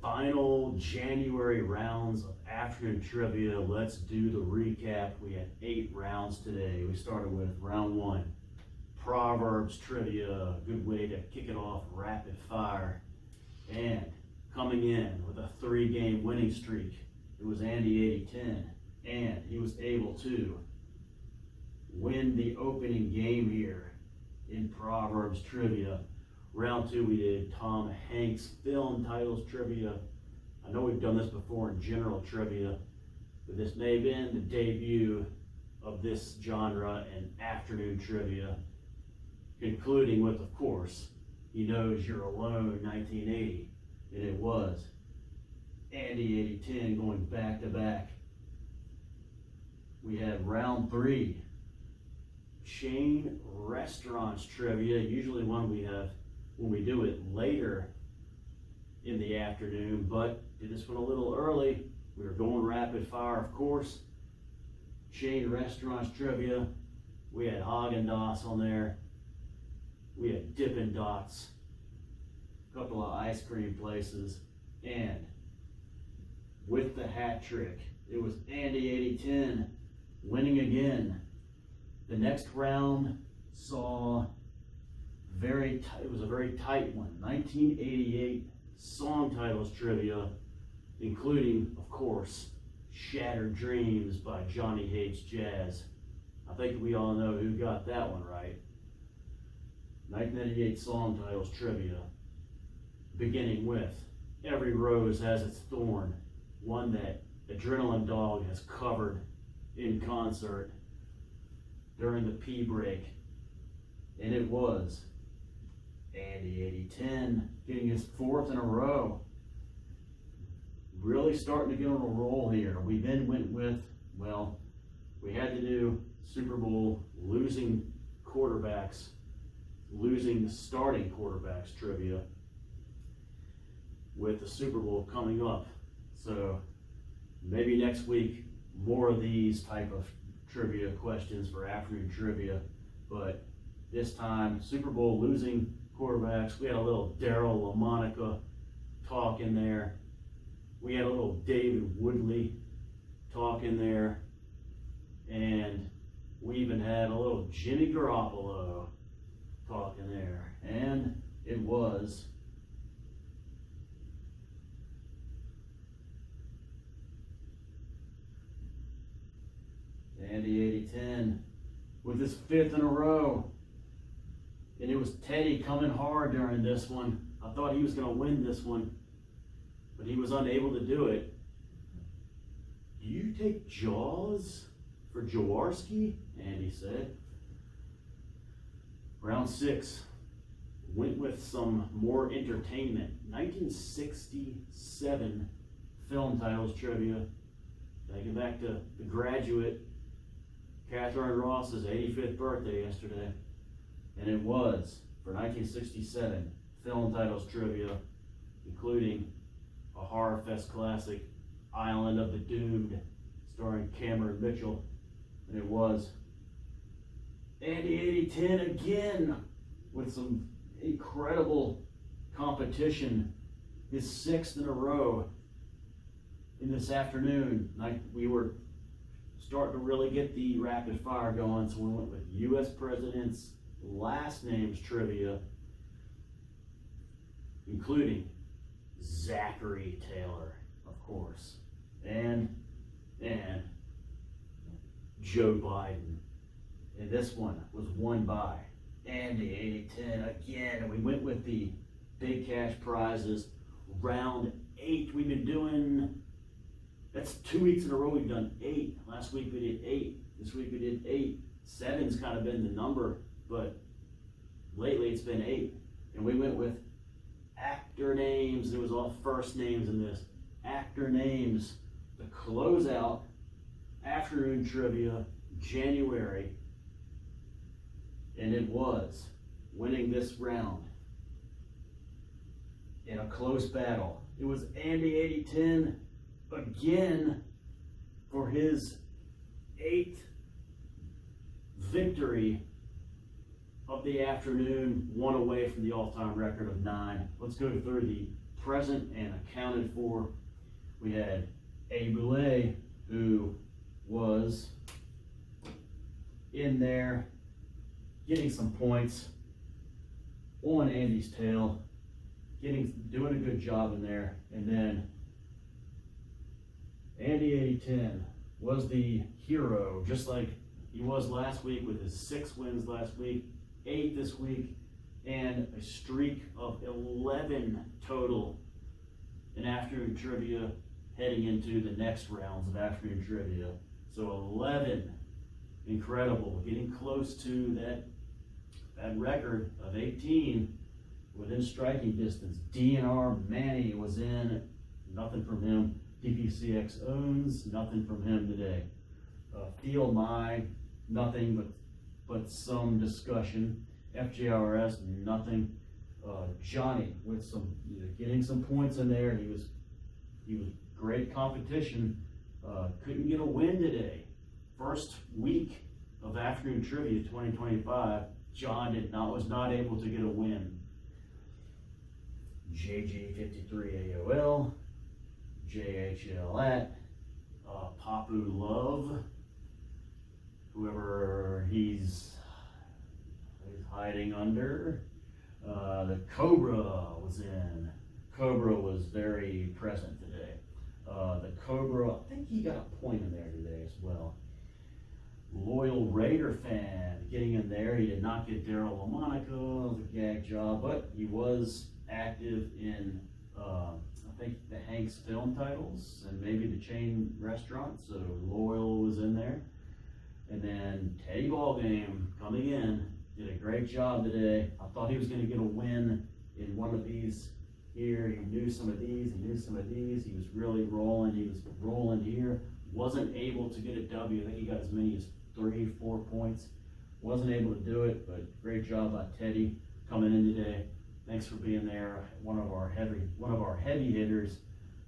Final January rounds of afternoon trivia. Let's do the recap. We had 8 rounds today. We started with round 1, Proverbs trivia, good way to kick it off rapid fire. And coming in with a 3-game winning streak, it was Andy 80-10, and he was able to win the opening game here in Proverbs trivia. Round 2, we did Tom Hanks film titles trivia. I know we've done this before in general trivia, but this may have been the debut of this genre in afternoon trivia, concluding with, of course, He Knows You're Alone, 1980, and it was Andy 80-10 going back to back. We had round 3, chain restaurants trivia, usually one we have when we do it later in the afternoon, but did this one a little early. We were going rapid fire, of course. Chain restaurants trivia. We had Haagen-Dazs on there. We had Dippin' Dots, a couple of ice cream places, and with the hat trick, it was Andy 80-10 winning again. The next round saw it was a very tight one. 1988 song titles trivia, including, of course, Shattered Dreams by Johnny Hates Jazz. I think we all know who got that one right. 1988 song titles trivia, beginning with Every Rose Has Its Thorn, one that Adrenaline Dog has covered in concert during the pee break. And it was Andy 80-10, getting his 4th in a row. Really starting to get on a roll here. We then went with, well, we had to do Super Bowl losing starting quarterbacks trivia with the Super Bowl coming up. So maybe next week, more of these type of trivia questions for afternoon trivia. But this time, Super Bowl losing quarterbacks. We had a little Daryl LaMonica talk in there. We had a little David Woodley talk in there. And we even had a little Jimmy Garoppolo talk in there. And it was Andy 80-10 with his 5th in a row. And it was Teddy coming hard during this one. I thought he was going to win this one, but he was unable to do it. Do you take Jaws for Jaworski? Andy said. Round 6 went with some more entertainment. 1967 film titles trivia. Taking back to The Graduate, Catherine Ross's 85th birthday yesterday. And it was, for 1967, film titles trivia, including a Horror Fest classic, Island of the Doomed, starring Cameron Mitchell. And it was Andy 80-10 again, with some incredible competition. His 6th in a row in this afternoon. We were starting to really get the rapid fire going, so we went with U.S. presidents' last names trivia, including Zachary Taylor, of course, and Joe Biden. And this one was won by Andy 80-10 again. And we went with the big cash prizes. Round 8, we've been doing, that's 2 weeks in a row we've done 8. Last week we did 8. This week we did 8. 7's kind of been the number, but lately it's been 8. And we went with actor names. It was all first names in this. Actor names. The closeout afternoon trivia, January. And it was winning this round in a close battle. It was Andy 80-10 again for his 8th victory of the afternoon, one away from the all-time record of 9. Let's go through the present and accounted for. We had A. Boulay, who was in there getting some points on Andy's tail, doing a good job in there. And then Andy 8010 was the hero, just like he was last week with his 6 wins last week, 8 this week, and a streak of 11 total in afternoon trivia heading into the next rounds of afternoon trivia. So 11, incredible, getting close to that record of 18 within striking distance. DNR Manny was in, nothing from him. PPCX owns, nothing from him today. Field My, nothing but some discussion. FJRS, nothing. Johnny with some, getting some points in there. He was great competition. Couldn't get a win today. First week of afternoon trivia 2025. John was not able to get a win. JG53 AOL, JHL at Papu Love, whoever he's hiding under. The Cobra was in. Cobra was very present today. The Cobra, I think he got a point in there today as well. Loyal Raider fan getting in there. He did not get Daryl LaMonaco, it was a gag job, but he was active in I think the Hanks film titles and maybe the chain restaurant, so Loyal was in there. And then Teddy Ballgame coming in, did a great job today. I thought he was going to get a win in one of these here. He knew some of these, he was really rolling. He was rolling here, wasn't able to get a W. I think he got as many as 3-4 points. Wasn't able to do it, but great job by Teddy coming in today. Thanks for being there. One of our heavy hitters,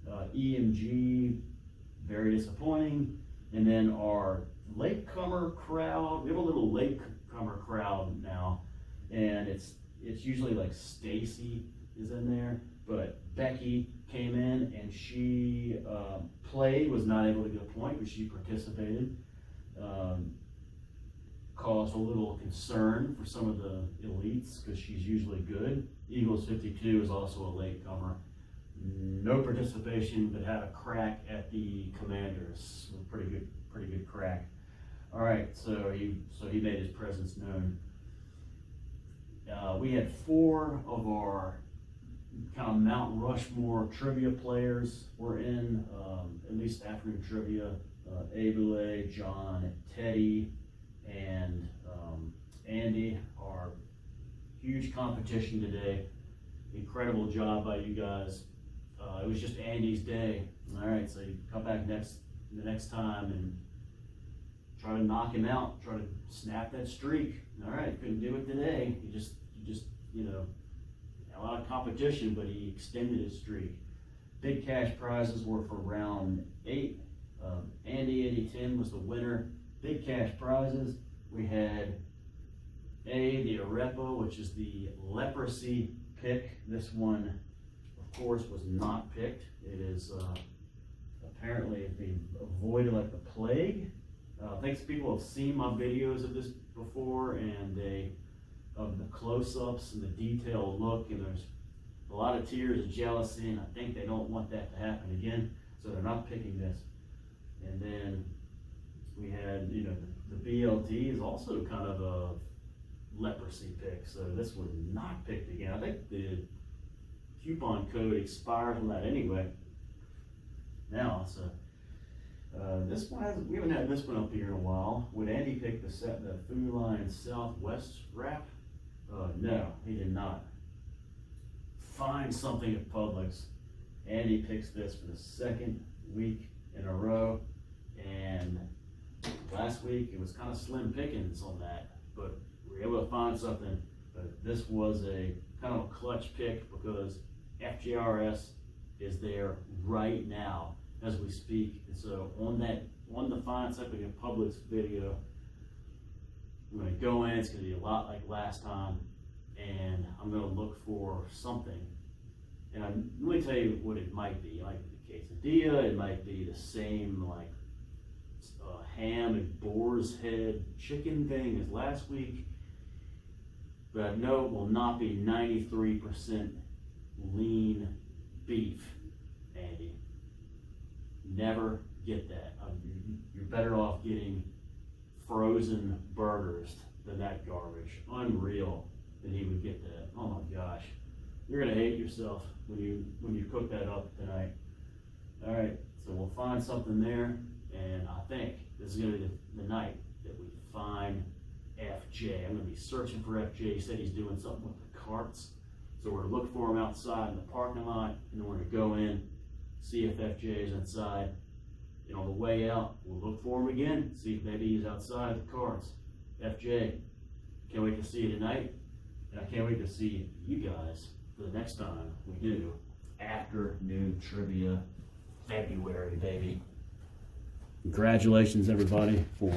EMG, very disappointing. And then our latecomer crowd. We have a little latecomer crowd now, and it's usually like Stacy is in there, but Becky came in and she played, was not able to get a point, but she participated. Caused a little concern for some of the elites because she's usually good. Eagles 52 is also a latecomer. No participation, but had a crack at the Commanders. A pretty good crack. All right, so he made his presence known. We had 4 of our kind of Mount Rushmore trivia players were in, at least afternoon trivia. Abule, John, Teddy, and Andy. Are huge competition today. Incredible job by you guys. It was just Andy's day. All right, so you come back the next time and try to knock him out. Try to snap that streak. All right, couldn't do it today. You just a lot of competition, but he extended his streak. Big cash prizes were for round 8. Andy 8010 was the winner. Big cash prizes. We had the Arepa, which is the leprosy pick. This one, of course, was not picked. It is apparently being avoided like the plague. Thanks to people who have seen my videos of this before, and of the close-ups and the detailed look, and there's a lot of tears of jealousy, and I think they don't want that to happen again, so they're not picking this. And then we had, the BLT is also kind of a leprosy pick, so this was not picked again. I think the coupon code expires on that anyway. Now, so this one we haven't had this one up here in a while. Would Andy pick the Food Lion Southwest wrap? No, he did not. Find something at Publix. Andy picks this for the 2nd week in a row, and last week it was kind of slim pickings on that, but we were able to find something. But this was a kind of a clutch pick because FJRS is there right now as we speak. And so on the Find Something at Publix video, I'm going to go in. It's going to be a lot like last time, and I'm going to look for something And let me tell you what it might be. It might be the quesadilla, it might be the same like ham and boar's head chicken thing as last week. But I know it will not be 93% lean beef, Andy. Never get that. You're better off getting frozen burgers than that garbage. Unreal that he would get that. Oh my gosh. You're gonna hate yourself when you cook that up tonight. All right, so we'll find something there, and I think this is gonna be the night that we find FJ. I'm gonna be searching for FJ. He said he's doing something with the carts, so we're gonna look for him outside in the parking lot, and then we're gonna go in, see if FJ is inside. And on the way out, we'll look for him again, see if maybe he's outside the carts. FJ, can't wait to see you tonight, and I can't wait to see you guys for the next time we do Afternoon Trivia February, baby. Congratulations, everybody, for